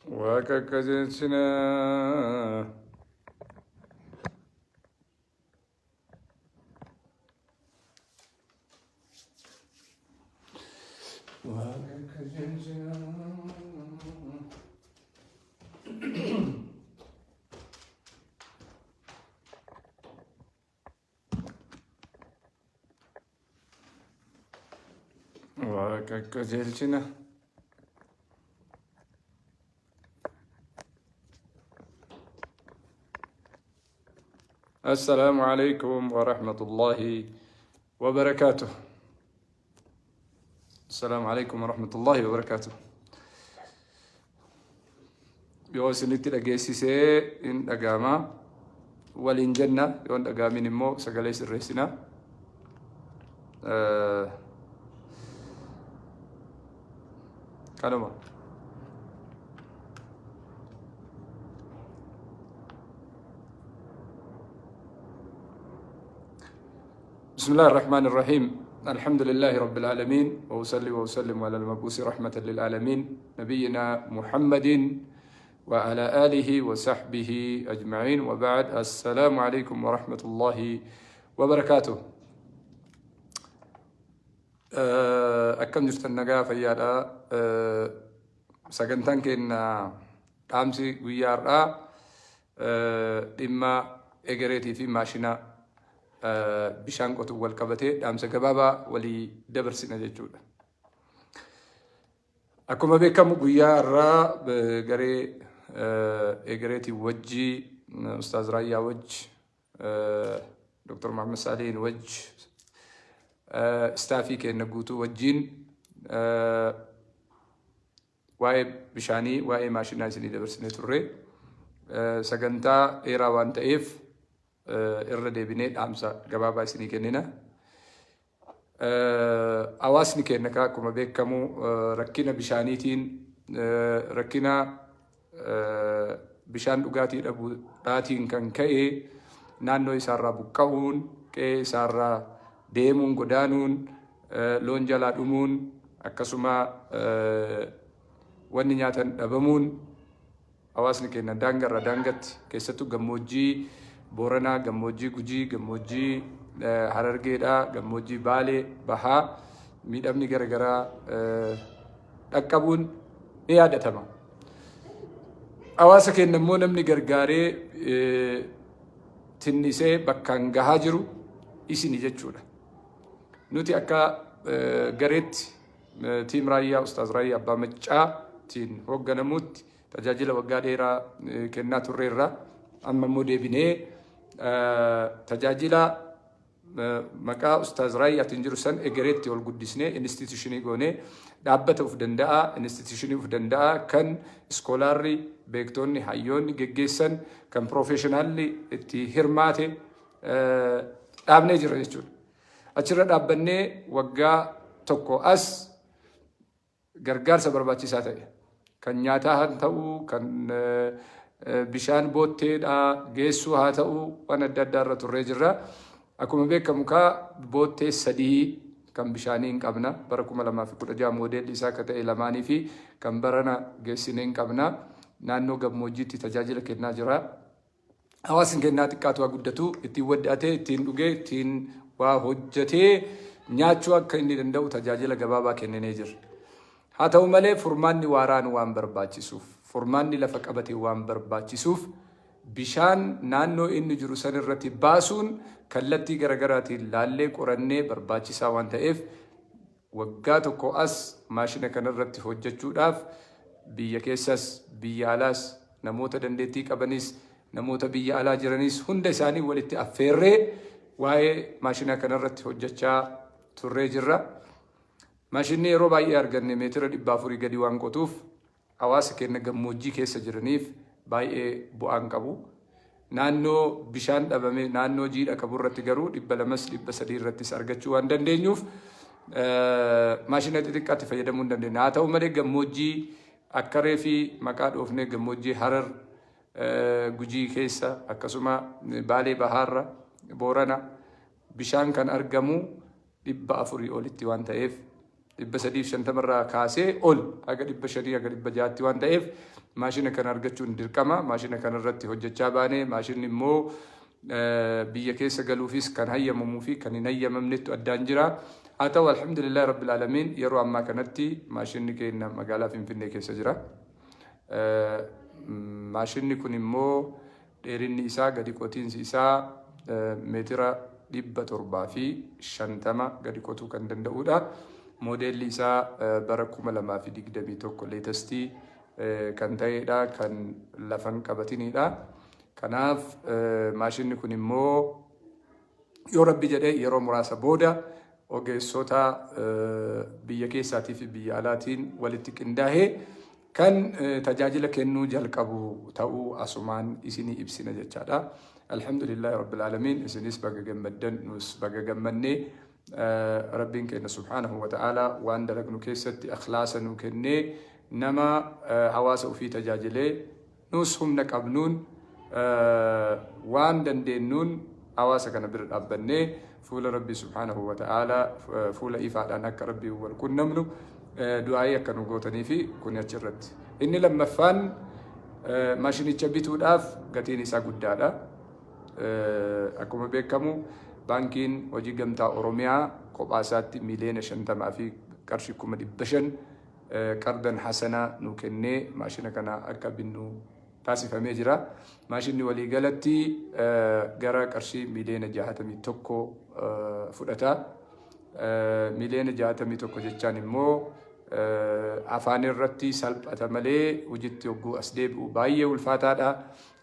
وككجنسنا وككجنسنا السلام عليكم ورحمة الله وبركاته. السلام عليكم ورحمة الله وبركاته. يوسنتي لجيسيسي إن أجاما ولين جنة يون أجامين مو سجليس الرئيسنا كانوا بسم الله الرحمن الرحيم. الحمد لله رب العالمين وأصلي وأسلم على المبعوث رحمة للعالمين نبينا محمد وعلى آله وصحبه أجمعين وبعد. السلام عليكم ورحمة الله وبركاته. أكم جرت النجاة فيالا سجنتان كنا أمسي ويارا إما إجريتي في ماشينا bishaan qotu wal qabatee dhaamsa gabaabaa walii dabarsina jechuudha. Akkuma beekamu guyyaa irraa garee egereetii wajjii Ustaaz Raayyaa wajji Dr. Muhammad Saalihin wajji istaafii keenya guutuu wajjiin waa'ee bishaanii waa'ee maashinaa isinii dabarsinee turre sagantaa dheeraa waan ta'eef irra deebinee dhaamsa gabaabaa isinii kennina. Hawaasni keenya akkuma beekamu rakkina bishaaniitiin rakkina bishaan dhugaatii dhabuudhaatiin kan ka'e naannoo isaarraa buqqa'uun qe'ee isaarraa deemuun godaanuun loon jalaa dhumuun akkasuma wanni nyaatan dhabamuun hawaasni keenya daangarraa daangatti keessattuu gammoojjii Booranaa, gammoojjii Gujii, gammoojjii Harargeedhaa, gammoojjii Baalee, Bahaa miidhamni garaagaraa dhaqqabuun ni yaadatama. Hawaasa keenya immoo namni gargaaree tinnisee bakkaan gahaa jiru isini jechuudha. Nuti akka gareetti tiim Raayyaa Ustaaz Raayyaa Abbaa Maccaatiin hoogganamutti tajaajila waggaa dheeraa kennaa turreerra. Amma immoo deebinee tajaajila maqaa Ustaaz Raayyaatiin jiru san egereetti ol guddisnee instituushinii goonee dhaabbata uf danda'a, instituushinii uf danda'a kan iskoolaarri beektoonni hayyoonni geggeessan kan piroofeeshinaalli itti hirmaate dhaabnee jira jechuudha. Achirra dhaabbannee waggaa tokko as gargaarsa barbaachisaa ta'e kan nyaataa haa ta'u kan bishaan bootteedhaa geessuu haa ta'u waan adda addaa irra turree jirra. Akkuma beekamu boottee sadii kan bishaanii hin qabna bara 2016 moodeelli isaa akka ta'e lamaanii fi kan barana geessinee hin qabna. Naannoo gammoojjiitti tajaajila kennaa jira. Hawaasni kennaa xiqqaatu haa guddatu ittiin waddaatee ittiin dhugee ittiin waa hojjetee nyaachuu akka inni danda'u tajaajila gabaabaa kenninee jira. Haa ta'u malee furmaanni waaraan waan barbaachisuuf furmaanni lafa qabatee waan barbaachisuuf bishaan naannoo inni jiru san irratti baasuun kallattii garaagaraatiin laallee qorannee barbaachisaa waan ta'eef waggaa tokko as maashina kanarratti hojjechuudhaaf biyya keessas biyya alaas namoota dandeettii qabanis namoota biyya alaa jiranis hunda isaanii walitti affeerree waa'ee maashina kanarratti hojjechaa turree jirra. Maashinni yeroo baay'ee arganne meetira 400 gadi waan qotuuf hawaasa keenya gammoojjii keessa jiraniif baay'ee bu'aan qabu. Naannoo bishaan dhabame naannoo jiidha qaburratti garuu 200-300 irrattis argachuu waan dandeenyuuf maashina xixiqqaatti fayyadamuu hin dandeenya. Haa ta'u malee gammoojjii akka reefi maqaa dhoofnee gammoojjii Harar Gujii keessa akkasuma Baalee Bahaarra Boorana bishaan kan argamu 400 olitti waan ta'eef 350 irraa kaasee ol haga 500 haga 600 waan ta'eef maashina kana argachuun dirqama. Maashina kana irratti hojjechaa baane maashinni immoo biyya keessa galuufis kan hayyamamuu fi kan hin hayyamamnetu addaan jira. haa ta'u alhamdulillah rabbil alamin yeroo ammaa kanatti maashinni keenya magaalaa Finfinnee keessa jira. Maashinni kun immoo dheerinni isaa gadi qotiinsi isaa meetira 750 gadi qotuu kan danda'udha. Modeelli isaa bara 2021 leetestii kan ta'edha, kan lafan qabatinidha. Kanaaf maashinni kun immoo yoo rabbi jedhee yeroo muraasa booda ogeessota biyya keessaatii fi biyya alaatiin walitti qindaa'ee kan tajaajila kennuu jalqabu ta'uu asumaan isinii ibsina jechaadha. Alhamdulillahi rabbil alamin, isinis baga gammaddan nus baga gammannee rabbiin keenya subhaanahu wa ta'ala waan dalagnu keessatti ikhlaasa nu kennee nama hawaasa ofii tajaajilee nus humna qabnuun waan dandeenyuun hawaasa kana bira dhaabbannee fuula rabbii subhaanahu wa ta'ala fuula ifaadhaan akka rabbii wal qunnamnu du'aa'ii akka nu gootanii fi kun achirratti. Inni lammaffaan maashinicha bituudhaaf gatiin isaa guddaadha. Akkuma beekamu baankiin hojii gamtaa Oromiyaa kophaa isaatti miliyoona 50 fi qarshii 500 qardan hasanaa nu kennee maashina kana akka binnu taasifamee jira. Maashinni waliigalatti gara qarshii miliyoona 61 fudhata. Miliyoona 61 jechaan immoo afaan irratti salphata malee hojiitti yogguu as deebi'u baay'ee ulfaataadha.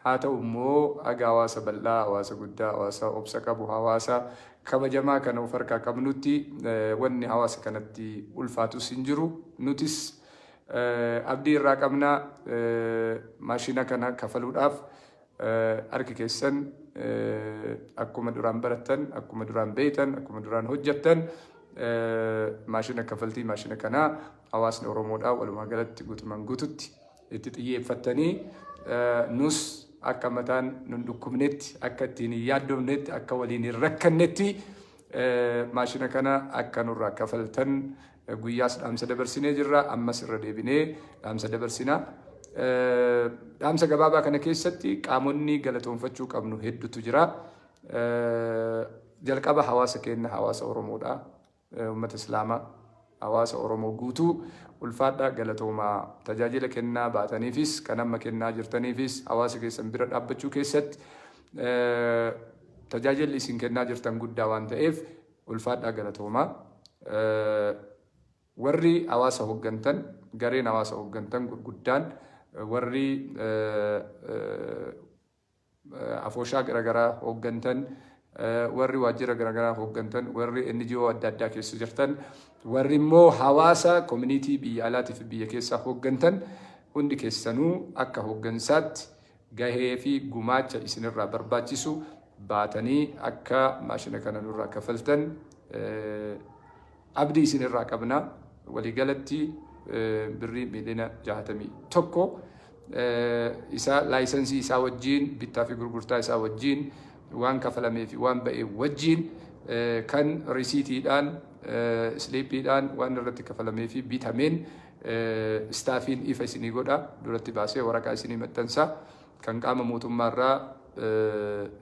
haa ta'u immoo aga hawaasa bal'aa, hawaasa guddaa, hawaasa obsa qabu, hawaasa kabajamaa kana of harkaa qabnutti wanni hawaasa kanatti ulfaatus hin jiru. Nutis abdii irraa qabna maashina kana kafaluudhaaf harki keessan akkuma duraan barattan, akkuma duraan beektan, akkuma duraan hojjettan maashina kafaltii maashina kana hawaasni Oromoodhaa walumaa galatti guutumaan guututti itti xiyyeeffattanii nus akka mataan nun dhukkubnetti, akka ittiin hin yaaddomnetti, akka waliin hin rakkannetti maashina kana akka nurraa kafaltan guyyaas dhaamsa dabarsinee jirra. Ammas irra deebinee dhaamsa dabarsina. Dhaamsa gabaabaa kana keessatti qaamonni galatoonfachuu qabnu hedduutu jira. Jalqaba hawaasa keenya, hawaasa Oromoodha, ummata Islaamaa, hawaasa Oromoo guutuu ulfaadha galatoomaa. Tajaajila kennaa baataniifis kan amma kennaa jirtaniifis hawaasa keessan bira dhaabbachuu keessatti tajaajilli isin kennaa jirtan guddaa waan ta'eef ulfaadha galatoomaa. Warri hawaasa hooggantan, gareen hawaasa hooggantan gurguddaan, warri afooshaa garaagaraa hooggantan, warri waajjira garaagaraa hooggantan, warri NGO adda addaa keessa jirtan, warri immoo hawaasa community biyya alaatii fi biyya keessaa hooggantan hundi keessanuu akka hooggansaatti gahee fi gumaacha isinirraa barbaachisu baatanii akka maashina kana nurraa kafaltan abdii isinirraa qabna. Waliigalatti birrii miliyoona 61 isa laayisensii isaa wajjin, bittaa fi gurgurtaa isaa wajjin, waan kafalamee fi waan ba'ee wajjin kan risiitiidhaan, siliippiidhaan waan irratti kafalamee fi bitameen istaafiin ifa isinii godha. Duratti baasee waraqaa isinii maxxansa. Kan qaama mootummaarraa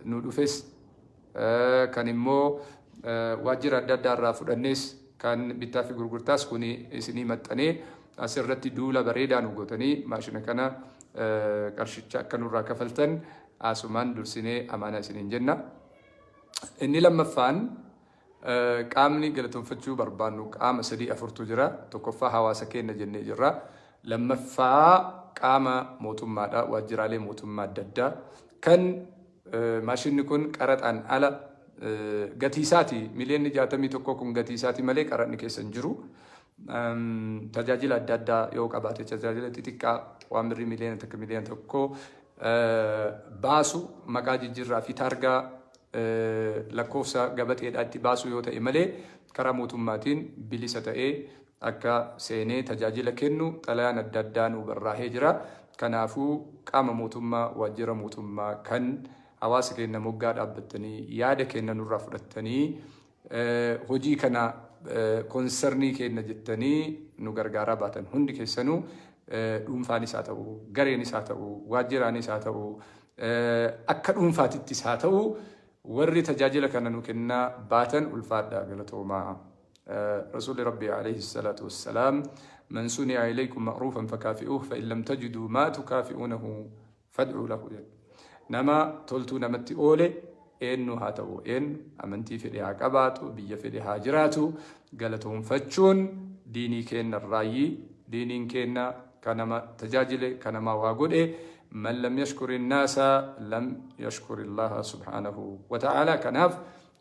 nu dhufes kan immoo waajjira adda addaarraa fudhannees kan bittaa fi gurgurtaas kun isinii maxxanee asirratti duula bareedaa nu gootanii maashina kana qarshicha akka nurraa kafaltan asumaan dursinee amaanaa isiniin jenna. Inni lammaffaan qaamni galatoonfachuu barbaannu qaama 3-4tu jira. Tokkoffaa hawaasa keenya jennee jirra. Lammaffaa qaama mootummaadha, waajjiraalee mootummaa adda addaa kan maashinni kun qaraxaan ala gatii isaati. Miliyoonni 61 kun gatii isaati malee qaraxni keessa hin jiru. Tajaajila adda addaa yoo qabaate tajaajila xixiqqaa waan birrii miliyoona tokko baasu maqaa jijjiirraa fi taargaa lakkoofsa gabateedhaa itti baasu yoo ta'e malee karaa mootummaatiin bilisa ta'ee akka seenee tajaajila kennu xalayaan adda addaa nu barraahee jira. Kanaafuu qaama mootummaa, waajjira mootummaa kan hawaasa keenya moggaa dhaabbattanii yaada keenya nurraa fudhattanii hojii kana konsernii keenya jettanii nu gargaaraa baatan hundi keessanuu dhuunfaanis haa ta'u, gareenis haa ta'u, waajjiraanis haa ta'u, akka dhuunfaatittis haa ta'u warri tajaajila kana nu kennaa baatan ulfaadhaa galatoomaa. Rasuulli Rabbii alayhi salaatu wassalaam من صنع إليكم معروفا فكافئوه فإن لم تجدوا ما تكافئونه فادعوا له. نما تلتو نمتي أولي إنو هاتو إن أمنتي في لها قباتو بيا في لها جراتو قالتهم فتشون ديني كينا الرأي ديني كينا كانما تجاجل كانما واقود من لم يشكر الناس لم يشكر الله سبحانه وتعالى. كناف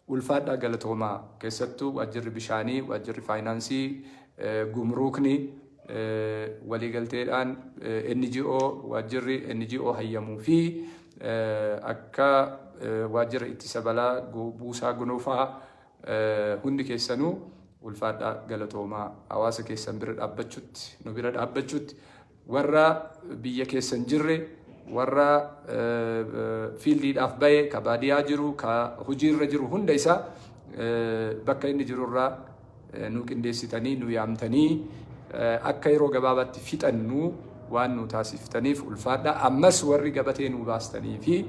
والفادة قالتهما كيستو وأجر بشاني وأجر فاينانسي gumruukni waliigalteedhaan NGO waajjirri NGO hayyamuu fi akka waajjira ittisa balaa buusaa gunuufaa hundi keessanuu ulfaadhaa galatoomaa. Hawaasa keessan bira dhaabbachuutti nu bira dhaabbachuutti warra biyya keessan jirre warra fiildiidhaaf bahe ka baadiyaa jiru ka hojiirra jiru hunda isaa bakka inni jirurraa nu qindeessitanii nu yaamtanii akka yeroo gabaabaatti fixannu waan nu taasiftaniif ulfaadha. Ammas warri gabatee nu baastanii fi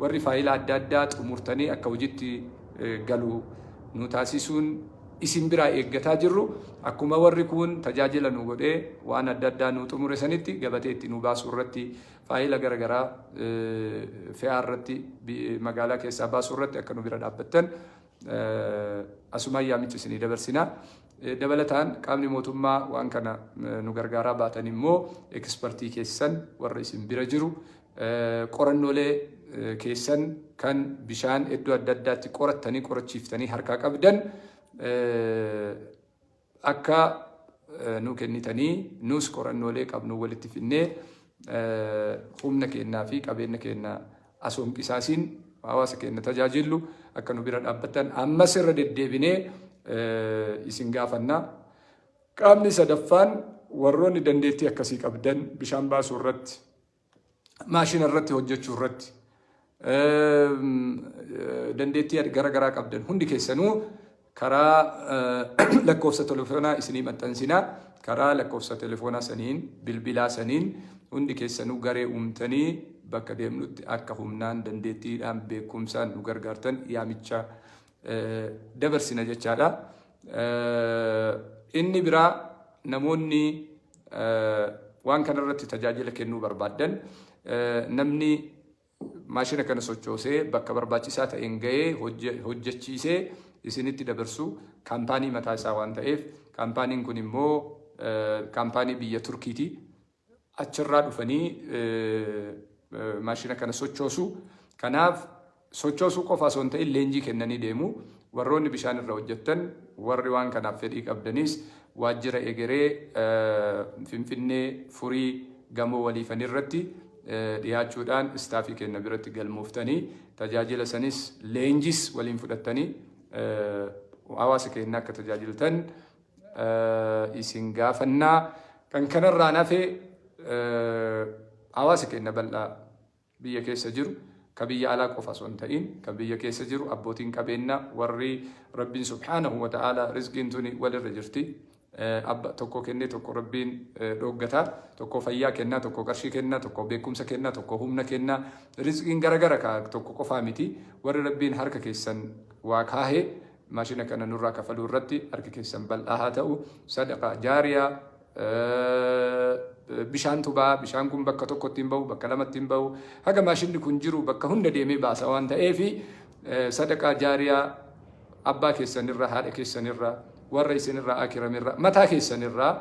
warri faayila adda addaa xumurtanii akka hojiitti galu nu taasisuun isin biraa eeggataa jirru. Akkuma warri kun tajaajila nu godhee waan adda addaa nu xumure sanitti gabatee itti nu baasuu irratti faayila garagaraa fe'aa irratti magaalaa keessaa baasuu irratti akka nu bira dhaabbattan asumaan yaamicha isinii dabarsinaa. Dabalataan qaamni mootummaa waan kana nu gargaaraa baatan immoo ekspertii keessan warra isin bira jiru qorannoolee keessan kan bishaan iddoo adda addaatti qorattanii qorachiiftanii harkaa qabdan akka nu kennitanii nus qorannoolee qabnu walitti finnee humna kennaa fi qabeenya keenya asoo hin qisaasiin hawaasa keenya tajaajilu akka nu bira dhaabbatan ammas irra deddeebinee isin gaafannaa. Qaamni sadaffaan warroonni dandeettii akkasii qabdan bishaan baasuu irratti maashina irratti hojjechuu irratti dandeettii garagaraa qabdan hundi keessanuu karaa lakkoofsa telefoonaa isinii maxxansinaa. Karaa lakkoofsa telefoonaa saniin bilbilaa saniin hundi keessanuu garee uumtanii bakka deemnutti akka humnaan dandeettiidhaan beekumsaan nu gargaartan yaamicha dabarsina jechaadha. Inni biraa namoonni waan kanarratti tajaajila kennuu barbaadan namni maashina kana sochoosee bakka barbaachisaa ta'een ga'ee hojjechiisee isinitti dabarsu kaampaanii mataa isaa waan ta'eef kaampaaniin kun immoo kaampaanii biyya Turkiiti. Achirraa dhufanii maashina kana sochoosu. Kanaaf sochoosuu qofa osoo hin ta'in leenjii kennanii deemu. Warroonni bishaan irra hojjettan warri waan kanaaf fedhii qabdanis waajjira egeree Finfinnee Furii gamoo waliifan irratti dhiyaachuudhaan istaafii keenya biratti galmooftanii tajaajila sanis leenjis waliin fudhattanii hawaasa keenya akka tajaajiltan isin gaafannaa. Kan kanarraa nafee hawaasa keenya bal'aa biyya keessa jiru ka biyya alaa qofa osoo hin ta'in ka biyya keessa jiru abbootiin qabeenyaa warri Rabbiin subhaanahu wa ta'ala rizqiin tuni walirra jirti. Abba tokko kennee tokko Rabbiin dhooggataa, tokko fayyaa kennaa, tokko qarshii kennaa, tokko beekumsa kennaa, tokko humna kennaa. Rizqiin garagara ka tokko qofaa miti. Warri Rabbiin harka keessan waa kaahee maashina kana nurraa kafaluu irratti harki keessan bal'aa haa ta'u. Sadaqa jaariyaa bishaan tubaa bishaan kun bakka tokkotti hin bahu bakka lamatti hin bahu haga maashinni kun jiru bakka hunda deemee baasa waan ta'eef sadaqaa jaariyaa abbaa keessanirraa haadha keessanirraa warra isinirraa akiramirraa mataa keessanirraa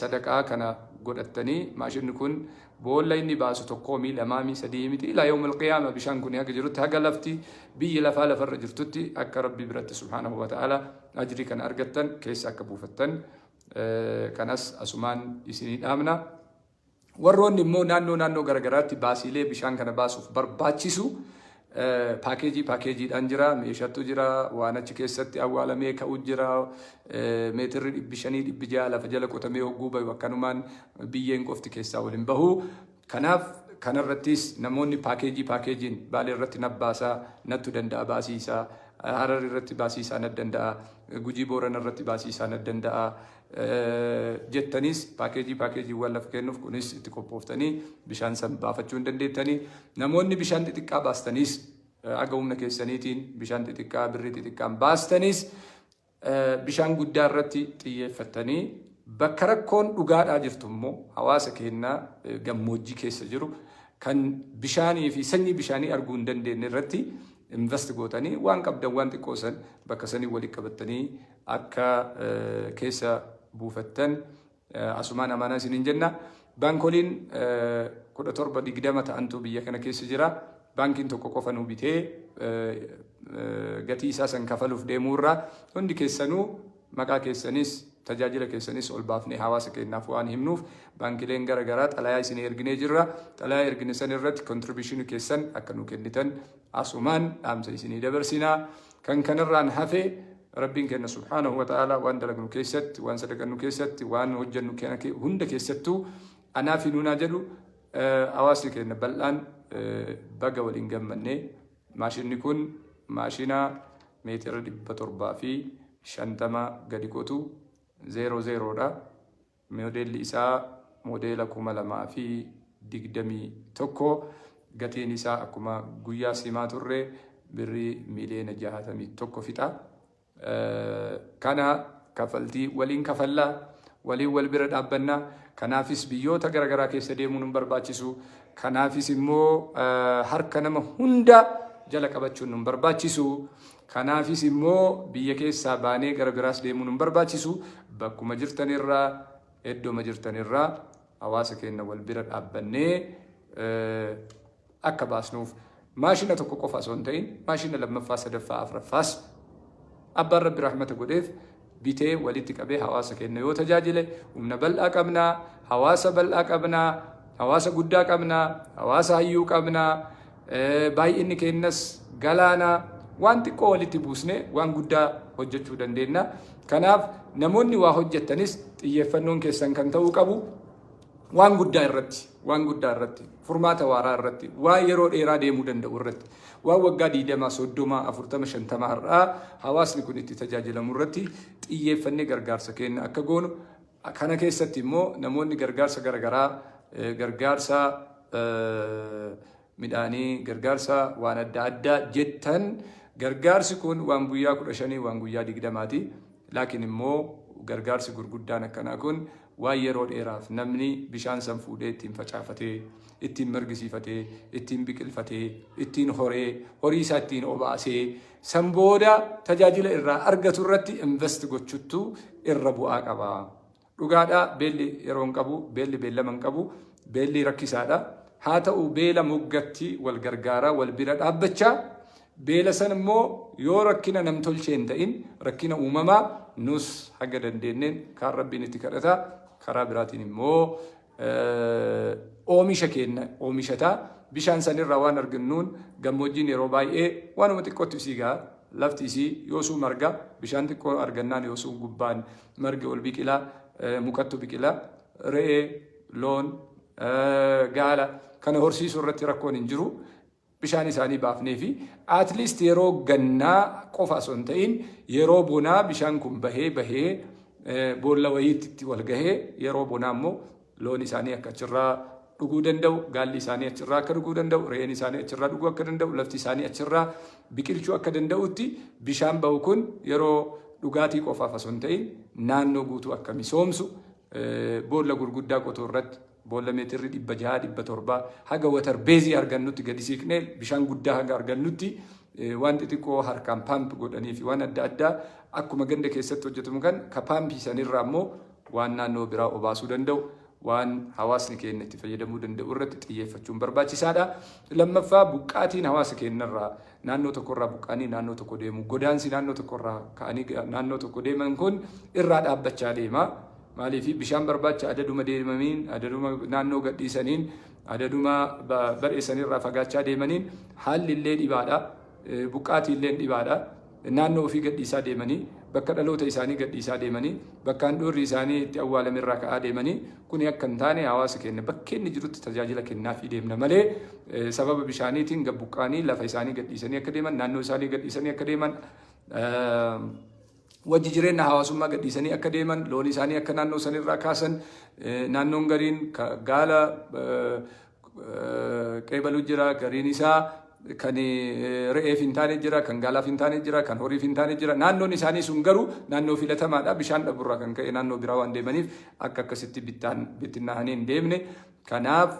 sadaqaa kana godhattanii maashinni kun boolla inni baasu tokkoo mi lamaa mi sadii miti ilaa yawmal qiyaama bishaan kun haga jirutti haga lafti biyyi lafaa lafarra jirtutti akka Rabbi biratti subhaanahu wa ta'ala ajrii kana argattan keessa akka buufattan kanas asumaan isinii dhaamna. Warroonni immoo naannoo garagaraatti baasiilee bishaan kana baasuuf barbaachisu paakeejiidhaan jira, meeshaatu jira, waan achi keessatti awwaalamee ka'u jira, meetirri 500 600 lafa jala qotamee hogguu bahu akkanumaan biyyeen qofti keessaa waliin bahu. Kanaaf kanarrattis namoonni paakeejiin baalee irratti nabbaasaa nattu danda'a baasiisaa Harar irratti baasii isaan addanda'a, Gujii Boorana irratti baasii isaan addanda'a jettanis paakeejiiwwan lafa kennuuf kunis itti qophooftanii bishaan san baafachuu hin dandeettanii. Namoonni bishaan xixiqqaa baastanis aga humna keessaniitiin bishaan xixiqqaa birrii xixiqqaan baastanis bishaan guddaa irratti xiyyeeffattanii bakka rakkoon dhugaadhaa jirtu immoo hawaasa keenyaa gammoojjii keessa jiru kan bishaanii fi sanyii bishaanii arguu hin dandeenye irratti invest gootanii waan qabdan waan xiqqoosan bakka sanii walitti qabattanii akka keessa buufattan asumaan amaanaa isiniin jenna. Baankoliin 17-20 ta'antu biyya kana keessa jira. Baankiin tokko qofa nu bitee gatii isaa san kafaluuf deemuurraa hundi keessanuu maqaa keessanis tajaajila keessanis ol baafnee hawaasa keenyaaf waan himnuuf baankileen garaagaraa xalayaa isin erginee jirra. Xalayaa ergine san irratti contribution keessan akka nu kennitan asumaan dhaamsa isinii dabarsinaa. Kan kanarraan hafe Rabbiin keenya subhaanahu wa ta'ala waan dalagnu keessatti waan sadaqannu keessatti waan hojjennu hunda keessattuu anaa fi nuunaa jedhu hawaasni keenya bal'aan baga waliin gammanne. Maashinni kun maashina meetira 750 gadi qotu 00dha. Modeelli isaa modeela 2021. Gatiin isaa akkuma guyyaa simaa turre birrii miliyoona 61 fixa. Kana kafaltii waliin kafallaa waliin wal bira dhaabbannaa. Kanaafis biyyoota garaagaraa keessa deemuun hin barbaachisu. Kanaafis immoo harka nama hunda jala qabachuun hin barbaachisu. Kanaafis immoo biyya keessaa baanee gara biraas deemuun hin barbaachisu. Bakkuma jirtanirraa iddooma jirtanirraa hawaasa keenya wal bira dhaabbannee akka baasnuuf maashina tokko qofa osoo hin ta'in maashina lammaffaa sadaffaa afuraffaas abbaan Rabbi rahmata godheef bitee walitti qabee hawaasa keenya yoo tajaajile humna bal'aa qabnaa, hawaasa bal'aa qabnaa, hawaasa guddaa qabnaa, hawaasa hayyuu qabnaa, baay'inni keenyas galaanaa waan xiqqoo walitti buusne waan guddaa hojjechuu dandeenya. Kanaaf namoonni waa hojjettanis xiyyeeffannoon keessan kan ta'uu qabu waan guddaa irratti furmaata waaraa irratti waan yeroo dheeraa deemuu danda'u irratti waan waggaa 20, 30, 40, 50 har'aa hawaasni kun itti tajaajilamu irratti xiyyeeffannee gargaarsa keenya akka goonu. Kana keessatti immoo namoonni gargaarsa garaagaraa gargaarsa midhaanii gargaarsa waan adda addaa jettan gargaarsi kun waan guyyaa 15 waan guyyaa 20ti. Laakiin immoo gargaarsi gurguddaan akkanaa kun waan yeroo dheeraaf namni bishaan san fuudhee ittiin facaafatee ittiin margisiifatee ittiin biqilfatee ittiin horii isaa ittiin obaasee san booda tajaajila irraa argatu irratti invest gochuttu irra bu'aa qaba. Dhugaadhaa beelli yeroo hin qabu, beelli beellama hin qabu, beelli rakkisaadha. Haa ta'u beela moggatti wal gargaaraa wal bira dhaabbachaa beela san immoo yoo rakkina namtolchee hin ta'in rakkina uumamaa nus haga dandeenyeen kan Rabbiin itti kadhata. Karaa biraatiin immoo oomisha keenya oomishataa bishaan sanirraa waan argannuun gammoojjiin yeroo baay'ee waanuma xiqqootti siigaa lafti isii yoosuu marga bishaan xiqqoo argannaan yoosuu gubbaan marga ol biqilaa mukattu biqilaa re'ee loon gaala kana horsiisuu irratti rakkoon hin jiru. Bishaan isaanii baafnee fi at least yeroo gannaa qofa osoo hin ta'in yeroo bonaa bishaan kun bahee boolla wayiitti wal gahee yeroo bonaa immoo loon isaanii akka achirraa dhuguu danda'u, gaalli isaanii achirraa akka dhuguu danda'u, re'een isaanii achirraa dhuguu akka danda'u, lafti isaanii achirraa biqilchuu akka danda'utti bishaan bahu kun yeroo dhugaatii qofaaf osoo hin ta'in naannoo guutuu akka misoomsu boolla gurguddaa qotuu irratti boolla meetirri 600, 700 haga watar beezii argannutti gadi siiqnee bishaan guddaa haga argannutti waan xixiqqoo harkaan paamp godhanii fi waan adda addaa akkuma ganda keessatti hojjetamu kan ka paampii sanirraa immoo waan naannoo biraa obaasuu danda'u waan hawaasni keenya itti fayyadamuu danda'u irratti xiyyeeffachuun barbaachisaadha. Lammaffaa buqqaatiin hawaasa keenyarraa naannoo tokkorraa buqqaanii naannoo tokko deemu godaansi naannoo tokkorraa ka'anii naannoo tokko deeman kun irraa dhaabbachaa deema. Maaliif bishaan barbaacha adaduma deemaniin adaduma naannoo gadhiisaniin adaduma badheessanirraa fagaachaa deemaniin haalli illee dhibaadha. Buqqaatii illee dhibaadha. naannoo ofii gadhiisaa deemanii bakka dhaloota isaanii gadhiisaa deemanii bakka handhuurri isaanii itti awwaalame irraa ka'aa deemanii kuni akka hin taane hawaasa keenya bakka inni jirutti tajaajila kennaafii deemna malee sababa bishaaniitiin gabbuqqaanii lafa isaanii gadhiisanii akka deeman naannoo isaanii gadhiisanii akka deeman wajji jireenya hawaasummaa gadhiisanii akka deeman loon isaanii akka naannoo sanirraa kaasan naannoon gariin gaala qeebalu jira gariin isaa kan re'eef hin taane jira kan gaalaaf hin taane jira kan horiif hin taane jira naannoon isaanii sun garuu naannoo filatamaadha bishaan dhaburraa kan ka'e naannoo biraa waan deemaniif akka akkasitti bittinnaahanii hin deemne kanaaf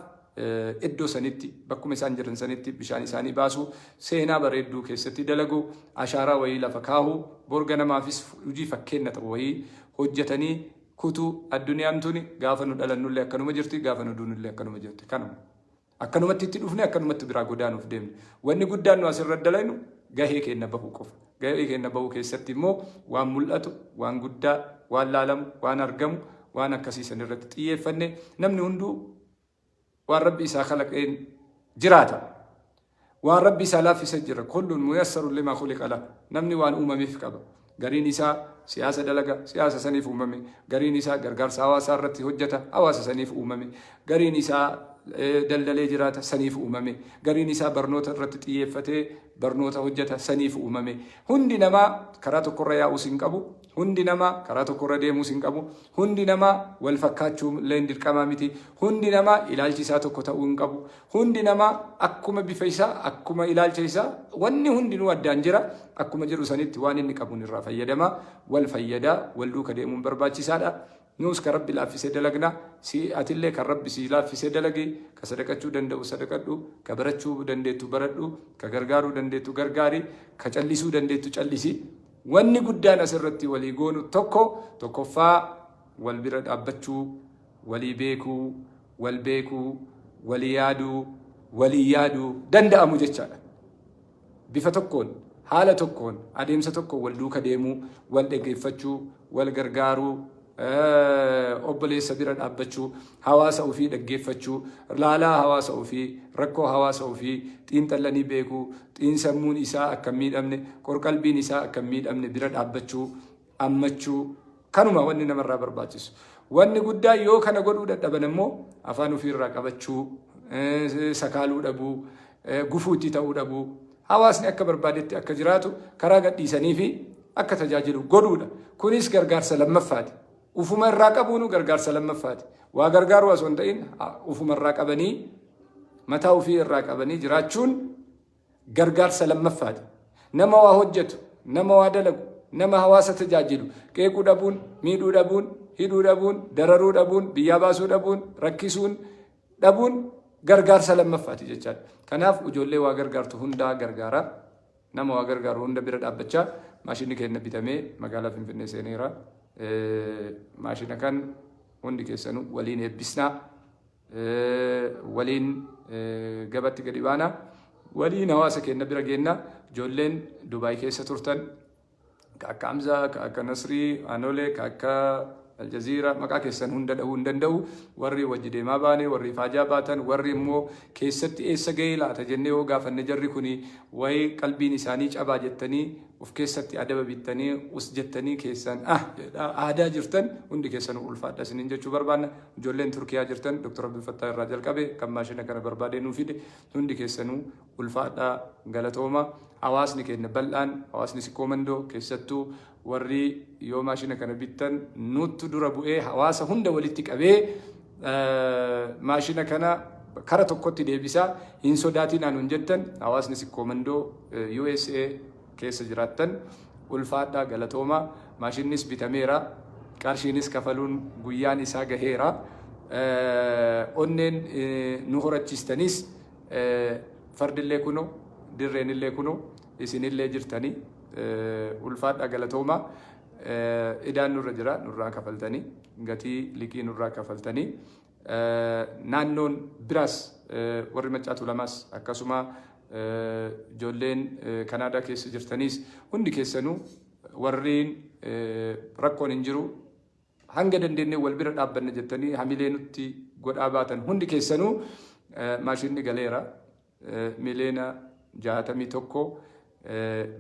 iddoo sanitti bakkuma isaan jiran sanitti bishaan isaanii baasu seenaa bareedduu keessatti dalagu ashaaraa wayii lafa kaahu borga namaafis hojii fakkeenya ta'u wayii hojjetanii kutuu addunyaan tuni gaafa nu dhalannullee akkanuma jirti gaafa nu duunullee akkanuma jirti kanuma. Akkanumatti itti dhufne akkanumatti biraa godaanuuf deemne wanni guddaan nu asirra dalaynu gahee keenya bahuu qofa gahee keenya bahuu keessatti immoo waan mul'atu waan guddaa waan laalamu waan argamu waan akkasiisan irratti xiyyeeffanne namni hunduu waan rabbi isaa kalaqeen jiraata waan rabbi isaa laaffise jira kulluun muyassarun limaa khuliqa lahu namni waan uumameef qaba gariin isaa siyaasa dalaga siyaasa saniif uumame gariin isaa gargaarsa hawaasaa irratti hojjeta hawaasa saniif uumame gariin isaa daldalee jiraata saniif uumame gariin isaa barnoota irratti xiyyeeffatee barnoota hojjeta saniif uumame hundi namaa karaa tokkorra yaa'uus hin qabu hundi namaa karaa tokkorra deemuus hin qabu hundi namaa wal fakkaachuu illee dirqamaa miti hundi namaa ilaalchi isaa tokko ta'uu hin qabu hundi namaa akkuma bifa isaa akkuma ilaalcha isaa wanni hundinuu addaan jira akkuma jiru sanitti waan inni qabuun irraa fayyadama wal fayyadaa wal duuka deemuun barbaachisaadha. نوس كرب لافي سدلقنا سي أتلي كرب سي لافي سدلقي كصدقتشو دندو صدقتو كبرتشو دندتو بردو كغرغارو دندتو غرغاري كچليسو دندتو چليسي واني قدان أسرتي ولي قونو توكو فا والبرد أبتشو ولي بيكو والبيكو ولي يادو دند أمو جتشانا بفتوكون حالة توكون أديم ستوكو والدوكا ديمو والدقيفتشو والغرغارو obboleessa bira dhaabbachuu hawaasa ofii dhaggeeffachuu laalaa hawaasa ofii rakkoo hawaasa ofii xiinxallanii beekuu xiinsammuun isaa akka miidhamne qorqalbiin isaa akka miidhamne bira dhaabbachuu ammachuu kanuma wanni namarraa barbaachisu wanni guddaa yoo kana godhuu dadhaban immoo afaan ofii irraa qabachuu sakaaluu dhabuu gufuutti ta'uu dhabuu hawaasni akka barbaadetti akka jiraatu karaa gadhiisanii fi akka tajaajilu godhuudha kunis gargaarsa lammaffaati. Ufuma irraa qabuunu gargaarsa lammaffaati. Waa gargaaru osoo hin ta'in ufuma irraa qabanii mataa ofii irraa qabanii jiraachuun gargaarsa lammaffaati. Nama waa hojjetu, nama waa dalagu, nama hawaasa tajaajilu, qeequu dhabuun, miidhuu dhabuun, hidhuu dhabuun, dararuu dhabuun, biyyaa baasuu dhabuun, rakkisuun dhabuun gargaarsa lammaffaati jechaadha. Kanaaf ijoollee waa gargaartu hundaa gargaara. Nama waa gargaaru hunda bira dhaabbachaa maashinni keenya bitamee magaalaa Finfinnee seeneera. Maashina kan hundi keessanuu waliin eebbisnaa waliin gabatti gadi baanaa waliin hawaasa keenya bira geennaa ijoolleen Dubaay keessa turtan akka Hamzaa akka Nasrii Anolee akka Aljaziira maqaa keessan hunda dhahuu hin danda'u warri wajji deemaa baane warri faajaa baatan warri immoo keessatti eessa gahee laata jennee yoo gaafanne jarri kuni wayi qalbiin isaanii cabaa jettanii of keessatti adaba bittanii us jettanii keessan aadaa jirtan hundi keessan ulfaadha isiniin jechuu barbaanna ijoolleen Turkiyaa jirtan Dr. Abdul Fattah irraa jalqabe kan maashina kana barbaadee nuu fide hundi keessanuu ulfaadha galatooma hawaasni keenya bal'aan hawaasni Sikoomandoo keessattuu warri yoo maashina kana bittan nutti dura bu'ee hawaasa hunda walitti qabee maashina kana kara tokkotti deebisaa hin sodaatinaan hin jettan hawaasni Sikoomandoo USA keessa jiraattan ulfaadha galatooma maashinnis bitameera qarshiinis kafaluun guyyaan isaa gaheera onneen nu horachiistanis fardillee kuno dirreenillee kuno isinillee jirtanii ulfaadha galatooma idaan nurra jira nurraa kafaltanii gatii liqii nurraa kafaltanii naannoon biraas warri Maccaatu Lamaas akkasuma ijoolleen Kanaadaa keessa jirtanis hundi keessanuu warreen rakkoon hin jiru hanga dandeenye wal bira dhaabbanna jettanii hamilee nutti godhaa baatan hundi keessanuu maashinni galeera miliyoona 61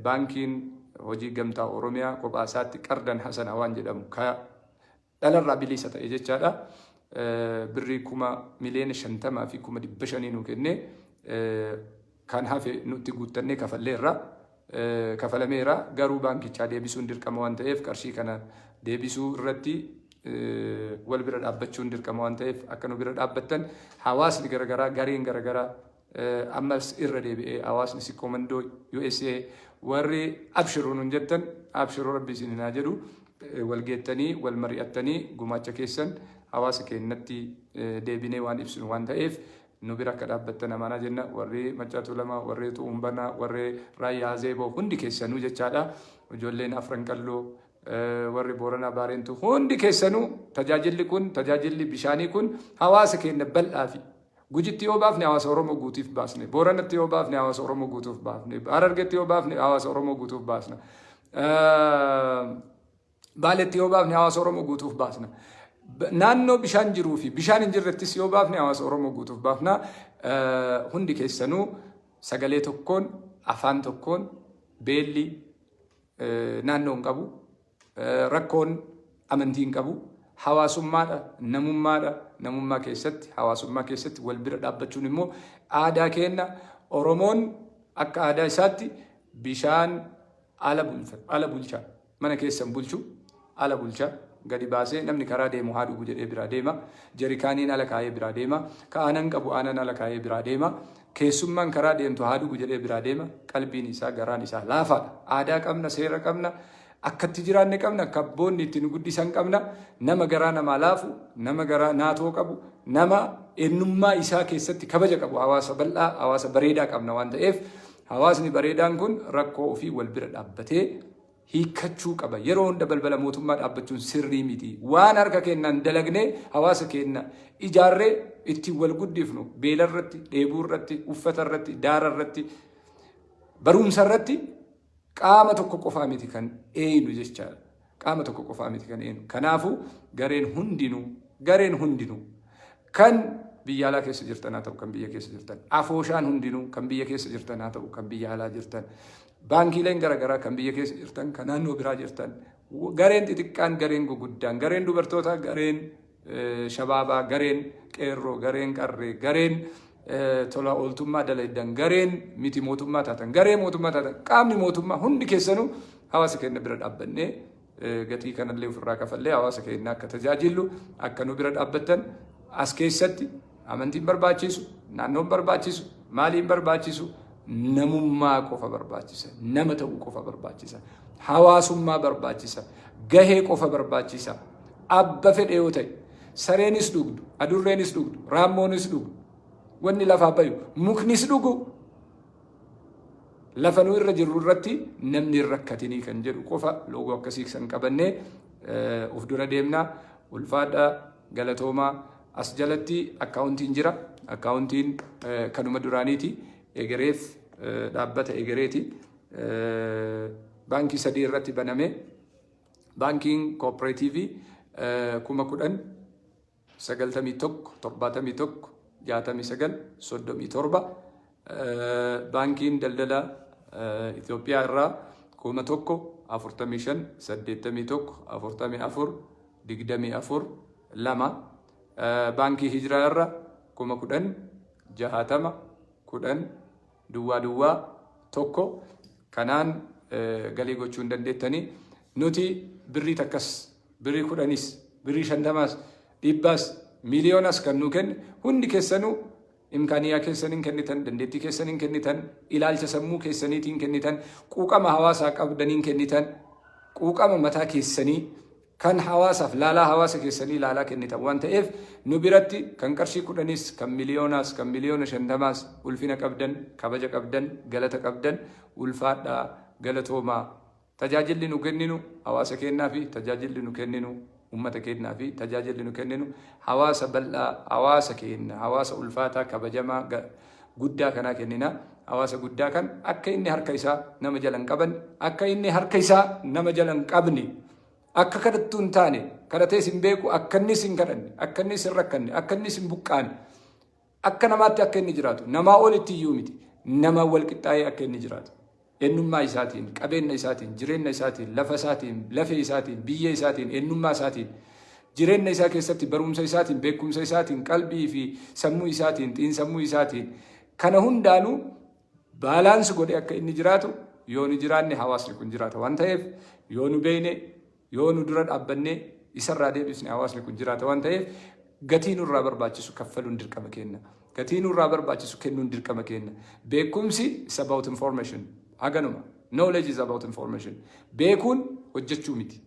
baankiin hojii gamtaa Oromiyaa kophaa isaatti Qardan Hasan waan jedhamu ka dhalarraa bilisa ta'e jechaadha. Birrii 1,50,000 fi 500,000 nu kenne kan hafe nutti guuttannee kafalameera. Garuu baankichaa deebisuun dirqama waan ta'eef qarshii kana deebisuu irratti wal bira dhaabbachuun dirqama waan ta'eef akka nu bira dhaabbattan hawaasni garagaraa gareen garagaraa ammas irra deebi'ee hawaasni Sikomandoo USA warri abshiruun hin jettan abshiruu rabbi isin hinaa jedhu wal geettanii wal mari'attanii gumaacha keessan hawaasa keenyatti deebinee waan ibsinu waan ta'eef nu bira akka dhaabbattan amaanaa jenna. Warri Maccaatu Lama, warri Xuumbanaa, warri Raayyaa Zeeboo hundi keessanuu jechaadha. Ijoolleen Afran Qalloo, warri Booranaa Baareentu hundi keessanuu tajaajilli bishaanii kun hawaasa keenya bal'aa fi Gujitti yoo baafne hawaasa Oromoo guutuuf baasne, Booranatti yoo baafne hawaasa Oromoo guutuuf baafne, Harargetti yoo baafne hawaasa Oromoo guutuuf baasna, Baaletti yoo baafne hawaasa Oromoo guutuuf baasna. Naannoo bishaan jiruu fi bishaan hin jirrettis yoo baafne hawaasa Oromoo guutuuf baafna. Hundi keessanuu sagalee tokkoon, afaan tokkoon, beelli naannoo hin qabu, rakkoon amantii hin qabu. Hawaasummaadha, namummaa keessatti, hawaasummaa keessatti wal bira dhaabbachuun immoo aadaa keenya. Oromoon akka aadaa isaatti bishaan ala bulchaa, mana keessan bulchu ala bulchaa, gadi baasee namni karaa deemu haa dhugu jedhee biraa deema. Jarikaaniin ala kaayee biraa deema. Aanan qabu aanan ala kaayee biraa deema. Keessummaan karaa deemtu haa dhugu jedhee biraa deema. Qalbiin isaa garaan isaa laafaadha. Aadaa qabna, seera qabna. Akkatti jiraanne qabna, akka abboonni ittiin guddisan qabna. Nama garaa namaa laafu, nama garaa naatoo qabu, nama eenyummaa isaa keessatti kabaja qabu, hawaasa bal'aa, hawaasa bareedaa qabna waan ta'eef hawaasni bareedaan kun rakkoo ofii wal bira dhaabbatee hiikkachuu qaba. Yeroo hunda balbala mootummaa dhaabbachuun sirrii miti. Waan harka keenyaan dalagnee hawaasa keenya ijaarree ittiin wal guddifnu beelarratti, dheebuurratti, uffatarratti, daararratti, barumsarratti qaama tokko qofaa miti kan eeyinu jechaadha. Qaama tokko qofaa miti kan eeyinu. Kanaafuu gareen hundinuu kan biyya alaa keessa jirtan haa ta'u kan biyya keessa jirtan, afooshaan hundinuu kan biyya keessa jirtan haa ta'u kan biyya alaa jirtan, baankiileen garaagaraa kan biyya keessa jirtan, kan naannoo biraa jirtan, gareen xixiqqaan, gareen guguddaan, gareen dubartootaa, gareen shabaabaa, gareen qeerroo, gareen qarree, gareen tola ooltummaa dalaydan, gareen miti mootummaa taatan, garee mootummaa taatan, qaamni mootummaa hundi keessanuu hawaasa keenya bira dhaabbannee gatii kanallee ofirraa kafallee hawaasa keenya akka tajaajilu akka nu bira dhaabbattan. As keessatti amantiin barbaachisu, naannoon barbaachisu, maaliin barbaachisu, namummaa qofa barbaachisa, nama ta'uu qofa barbaachisa, hawaasummaa barbaachisa, gahee qofa barbaachisa. Abba fedhe yoo ta'e sareenis dhugdu, adurreenis dhugdu, raammoonis dhugdu, wanni lafaa bayu muknis dhugu, lafa nu irra jirru irratti namni rakkatinii kan jedhu qofa loogoo akkasii san qabannee of dura deemnaa. Ulfaadhaa, galatoomaa. As jalatti akkaawuntiin jira. Akkaawuntiin kanuma duraaniiti. Egereef dhaabbata egereeti. Baankii 3 irratti baname. Baankiin kooperaatiivii 10,000 91 71 69 37. Baankiin daldala Itoophiyaa irraa 1,000 45 81 44 24 2. Baankii Hijiraa irraa 10,000 60 10 duwwaa 1. Kanaan galii gochuu hin dandeettanii. Nuti birrii takkas, birrii 10s, birrii 50s, 100s, miiliyoonas kan nu kenne hundi keessanuu imkaaniyaa keessaniin kennitan, dandeettii keessaniin kennitan, ilaalcha sammuu keessaniitiin kennitan, quuqama hawaasaa qabdaniin kennitan, quuqama mataa keessanii kan hawaasaaf laalaa hawaasa keessanii laalaa kennitan waan ta'eef nu biratti kan qarshii 10s, kan miiliyoonaas, kan miiliyoona 50s ulfina qabdan, kabaja qabdan, galata qabdan, ulfaadhaa, galatoomaa. Tajaajilli nu kenninu hawaasa keenyaa fi tajaajilli nu kenninu ummata keenyaa fi tajaajilli nu kenninu hawaasa bal'aa, hawaasa keenya, hawaasa ulfaataa, kabajamaa, guddaa kanaa kennina. Hawaasa guddaa kan akka inni harka isaa nama jala hin qaban, akka inni harka isaa nama jala hin qabne, akka kadhattuu hin taane, kadhatees hin beeku, akka innis hin kadhanne, akka innis hin rakkanne, akka innis hin buqqaane, akka namaatti akka inni jiraatu, namaa olitti iyyuu miti, nama wal qixxaayee akka inni jiraatu. eenyummaa isaatiin, qabeenya isaatiin, jireenya isaatiin, lafa isaatiin, lafee isaatiin, biyya isaatiin, eenyummaa isaatiin, jireenya isaa keessatti barumsa isaatiin, beekumsa isaatiin, qalbii fi sammuu isaatiin, xiinsammuu isaatiin kana hundaanuu baalaansi godhe akka inni jiraatu yoo nu jiraanne hawaasni kun jiraata waan ta'eef yoo nu beeyne yoo nu dura dhaabbanne isarraa deebisne hawaasni kun jiraata waan ta'eef gatii nurraa barbaachisu kaffaluun dirqama kenna. Gatii nurraa barbaachisu kennuun dirqama kenna. Beekumsi is about information. Haganuma. Knowledge is about information. Beekuun hojjechuu miti.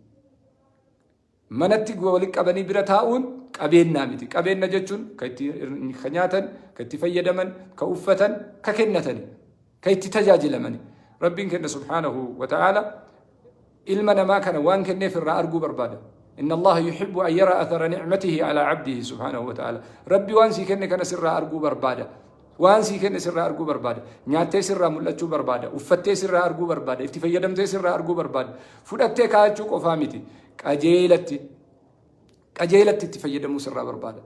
Manatti walitti qabanii bira taa'uun qabeenya miti. Qabeenya jechuun kan itti nyaatan, kan itti fayyadaman, kan uffatan, kan kennatan, kan itti tajaajilaman. Rabbiin kenna subhaanahu wa ta'ala ilma namaa kana waan kenneef irraa arguu barbaada. إن الله يحب أن يرى أثر نعمته على عبده سبحانه وتعالى. ربي وانسي كن كان سر أرجو بربادة. وانسي كن سر أرجو بربادة. نياتي سر ملتشو بربادة. وفتي سر أرجو بربادة. افتفي يدمتي سر أرجو بربادة. فدتي كاجوك وفامتي. أجيلتي تفي يدمو سر بربادة.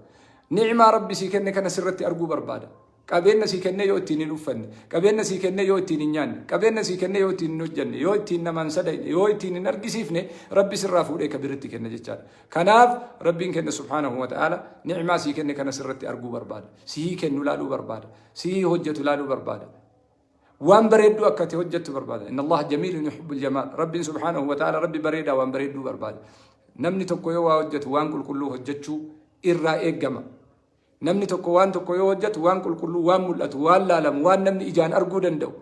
نعمة ربي سي كن سرتي أرجو بربادة. Qabeenya sii kennee yoo ittiin hin uffanne, qabeenya sii kennee yoo ittiin hin nyaanne, qabeenya sii kennee yoo ittiin hin hojjenne, yoo ittiin namaan sadaqne, yoo ittiin hin argisiifne, Rabbi sirraa fuudhee ka biritti kenna jechaadha. Kanaaf Rabbiin kenna subhaanahu wa ta'ala ni'maa sii kenne kana sirratti arguu barbaada. Sii kennu laaluu barbaada. Sii hojjetu laaluu barbaada. Waan bareedduu akka ta'e hojjettu barbaada. Inna Allah jamiilun yuhibbul jamaal. Rabbiin subhaanahu wa ta'ala Rabbi bareedaa waan bareedduu barbaada. Namni tokko yoo waa hojjetu waan qulqulluu hojjechuu irraa eeggama. Namni tokko waan tokko yoo hojjetu waan qulqulluu, waan mul'atu, waan laalamu, waan namni ijaan arguu danda'u,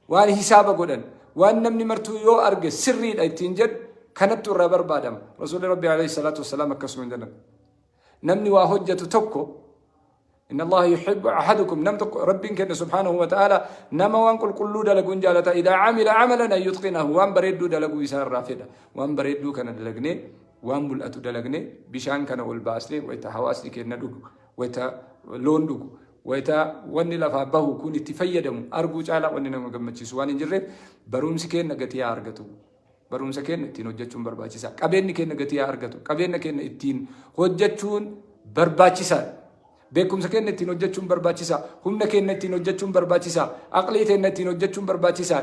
waan hisaaba godhan, waan namni martuu yoo arge sirriidha ittiin jedhu kanattu irraa barbaadama. Rasuulli Rabbi alayhi salaatu wassalaam akkasuma hin jedhan. Namni waa hojjetu tokko inna Allah yuhibbu ahadukum nam tokko Rabbiin kenna subhaanahu wa ta'ala nama waan qulqulluu dalaguun jaalata. Idaa camila camalan an yutqinahu waan bareedduu dalaguu isaa irraa fedha. Waan bareedduu kana dalagnee waan mul'atu dalagnee bishaan kana ol baasnee wayita hawaasni kenna dhugu. Wayita loon dhugu, wayita wanni lafaa bahu kun itti fayyadamu arguu caalaa wanni nama gammachiisu waan hin jirreef barumsi kenna gatii haa argatu. Barumsa kenna ittiin hojjechuun barbaachisaa. Qabeenyi kenna gatii haa argatu. Qabeenya kenna ittiin hojjechuun barbaachisaa. Beekumsa kenna ittiin hojjechuun barbaachisaa. Humna kenna ittiin hojjechuun barbaachisaa. Aqlii kenna ittiin hojjechuun barbaachisaa.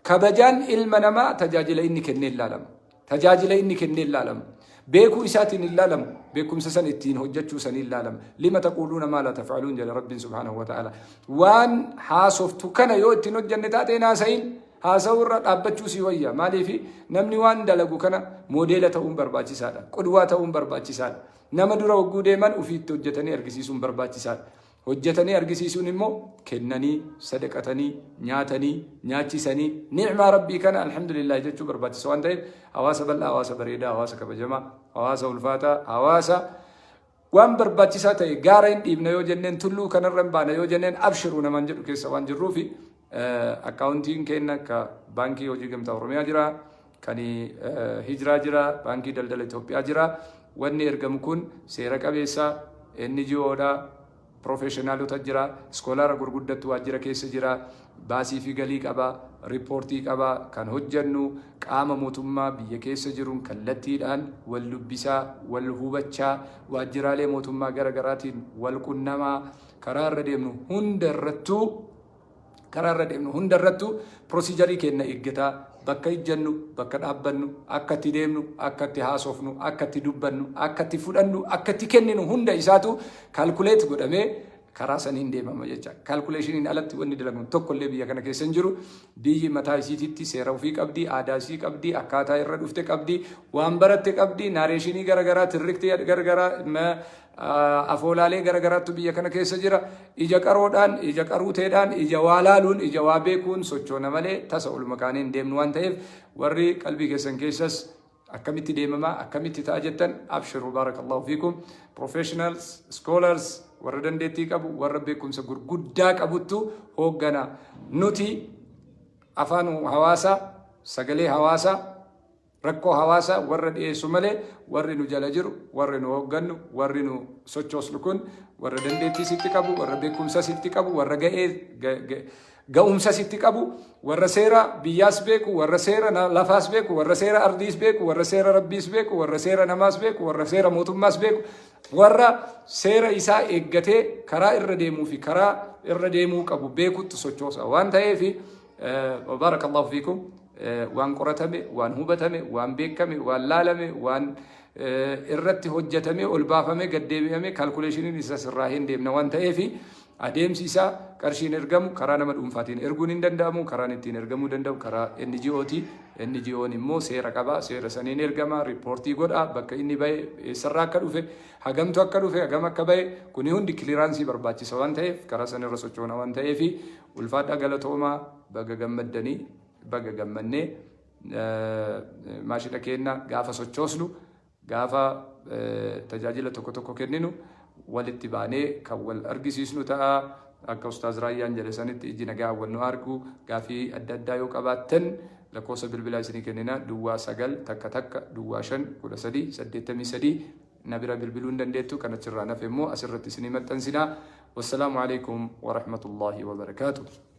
Kabajaan ilma namaa tajaajila inni kennee ilaalama. Tajaajila inni kennee ilaalama. بيكو إساتين اللالم بيكم سسن التين هجتشو سن اللالم لما تقولون ما لا تفعلون جل رب سبحانه وتعالى وان حاسفتو كان يوتي نجنتاتي ناسين حاسور أبتشو سويا ما لي في نمني وان دلقو كان موديلة برباجي سادا قدوات برباجي سادا نمدر وقودي من وفيت تجتني أرقسيسون برباجي سادا hojjetanii argisiisuun immoo kennanii sadaqatanii nyaatanii nyaachisanii ni'maa rabbii kana alhamdulillah jechuu barbaachisa waan ta'eef hawaasa bal'aa hawaasa bareedaa hawaasa kabajamaa hawaasa ulfaataa hawaasa waan barbaachisaa ta'e gaara hin dhiibna yoo jenneen tulluu kanarra hin baana yoo jenneen abshiruu namaan jedhu keessa waan jirruufi akkaawuntiin keenya akka baankii hojii gamtaa oromiyaa jira kan hijiraa jira baankii daldala Itoophiyaa jira wanni ergamu kun seera qabeessa NGO'dha professionaalota jira iskoolaara gurguddatu waajjira keessa jira baasii fi galii qaba riippoortii qaba kan hojjennu qaama mootummaa biyya keessa jiruun kallattiidhaan wal dubbisaa wal hubachaa waajjiraalee mootummaa garaagaraatiin wal qunnamaa karaa irra deemnu hundarrattu proosiijarii kenna eeggataa bakka ijjannu bakka dhaabbannu akka itti deemnu akka itti haasofnu akka itti dubbannu akka itti fudhannu akka itti kenninu hunda isaatu kaalkuleet godhamee karaa saniin deemama jecha kaalkuleeshiniin alatti wanni dalagu tokkollee biyya kana keessa hin jiru biyyi mataa isiititti seera ofii qabdi aadaa isii qabdi akkaataa irra dhufte qabdi waan baratte qabdi naareeshinii garagaraa tirriktii garagaraa afoolaalee garagaraattu biyya kana keessa jira ija qaroodhaan ija qaruuteedhaan ija waa laaluun ija waa beekuun sochoona malee tasa ol makaaniin deemnu waan ta'eef warri qalbii keessan keessas akkamitti deemama akkamitti ta'a jettan abshiru barakallahu fiikum professionals scholars warra dandeettii qabu warra beekumsa gurguddaa qabuttu hooggana nuti afaan hawaasaa sagalee hawaasaa rakkoo hawaasaa warra dhiyeessu malee warri nu jala jiru warri nu hooggannu warri nu sochoosnu kun warra dandeettii sitti qabu warra beekumsa sitti qabu warra ga'umsa sitti qabu warra seera biyyaas beeku warra seera lafaas beeku warra seera ardiis beeku warra seera rabbiis beeku warra seera namaas beeku warra seera mootummaas beeku warra seera isaa eeggatee karaa irra deemuu fi karaa irra deemuu qabu beekutti sochoosa waan ta'eef بارك الله فيكم. وان قرتمي وان هوبتمي وان بيكمي وان لالمي وان irratti hojjetame ol baafame gad deebi'ame kalkuleeshiniin isa sirraahin deemna waan ta'eef adeemsi isaa qarshiin ergamu karaa nama dhuunfaatiin erguun hin danda'amu, karaan ittiin ergamuu danda'u karaa NGO'ti. NGO'n immoo seera qaba, seera saniin ergama, riippoortii godha, bakka inni bahe eessarraa akka dhufe, hagamtu akka dhufe, hagam akka bahe, kuni hundi kiliraansii barbaachisa waan ta'eef karaa sanirra sochoona waan ta'eef ulfaadhaa galatoomaa baga gammaddanii baga gammannee maashina keenya gaafa sochoosnu gaafa tajaajila tokko tokko kenninu walitti baanee kan wal argisiisnu ta'a. Akka Ustaaz Raayyaan jedhe sanitti iji nagaa wal nu argu gaafii adda addaa yoo qabaattan lakkoofsa bilbilaa isinii kennina duwwaa 9 takka takka duwwaa 5 13 83 na bira bilbiluu hin dandeettu. Kanachirraa nafe immoo asirratti isinii maxxansinaa. Wassalaamu alaikum wa rahmatullahi wa barakaatuh.